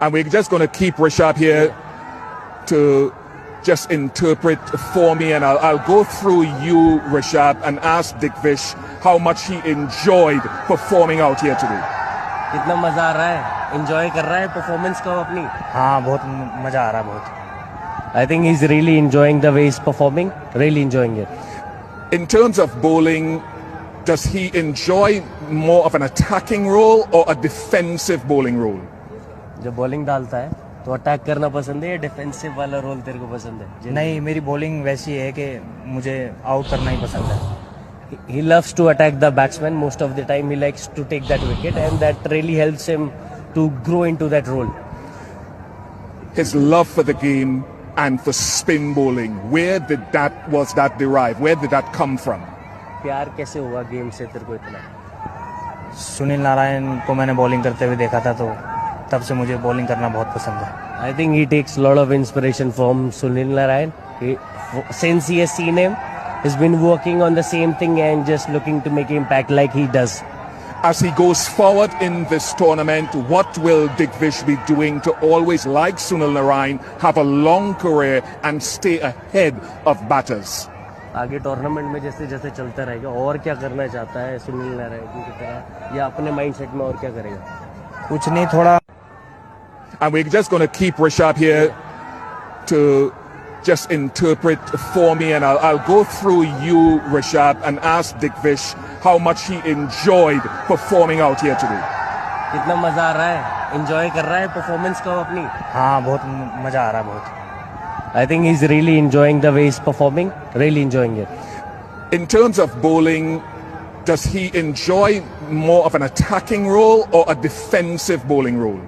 And we're just going to keep Rishabh here to just interpret for me, and I'll go through you, Rishabh, and ask Digvish how much he enjoyed performing out here today. कितना मजा आ रहा है, enjoy कर रहा है performance को अपनी? हाँ, बहुत मजा आ रहा है बहुत. I think he's really enjoying the way he's performing, really enjoying it. In terms of bowling, does he enjoy more of an attacking role or a defensive bowling role? जब बॉलिंग डालता है तो अटैक करना पसंद है या defensive वाला role तेरे को पसंद है? नहीं, मेरी बॉलिंग वैसी है कि मुझे आउट करना ही पसंद है. He loves to attack the batsman. Most of the time he likes to take that wicket, and that really helps him to grow into that role. His love for the game and for spin bowling, was that derived? Where did that come from? प्यार कैसे हुआ game से तेरे को इतना? सुनील नारायण को मैंने bowling करते हुए देखा था, तो तब से मुझे बॉलिंग करना बहुत पसंद है. I think he takes a lot of inspiration from Sunil Narayan. Since he has seen him, he's been working on the same thing and just looking to make impact like he does. As he goes forward in this tournament, what will Digvish be doing to always, like Sunil Narayan, have a long career and stay ahead of batters? आगे tournament में जैसे जैसे चलता रहेगा, और क्या करना चाहता है सुनील नारायण की तरह, या अपने माइंडसेट में और क्या करेगा? कुछ नहीं, थोड़ा. And we're just going to keep Rishabh here to just interpret for me, and I'll go through you, Rishabh, and ask Digvish how much he enjoyed performing out here today. कितना मजा आ रहा है, एंजॉय कर रहा है performance को अपनी? हाँ, बहुत मजा आ रहा है बहुत. I think he's really enjoying the way he's performing, really enjoying it. In terms of bowling, does he enjoy more of an attacking role or a defensive bowling role?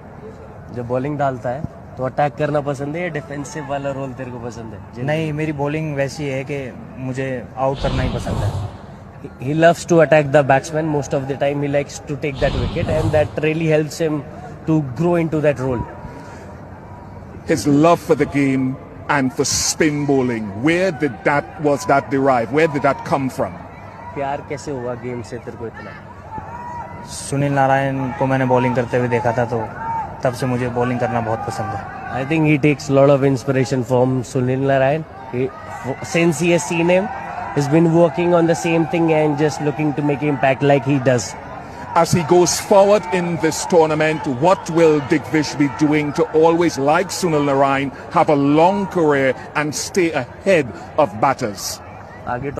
जब बॉलिंग डालता है तो अटैक करना पसंद है या defensive वाला role तेरे को पसंद है? नहीं, मेरी बॉलिंग वैसी है कि मुझे आउट करना ही पसंद है. He loves to attack the batsman. Most of the time he likes to take that wicket, and that really helps him to grow into that role. His love for the game and for spin bowling, was that derived? Where did that come from? प्यार कैसे हुआ game से तेरे को इतना? सुनील नारायण को मैंने bowling करते हुए देखा था, तो तब से मुझे बॉलिंग करना बहुत पसंद है. I think he takes a lot of inspiration from Sunil Narayan. Since he has seen him, he's been working on the same thing and just looking to make impact like he does. As he goes forward in this tournament, what will Digvish be doing to always, like Sunil Narayan, have a long career and stay ahead of batters? आगे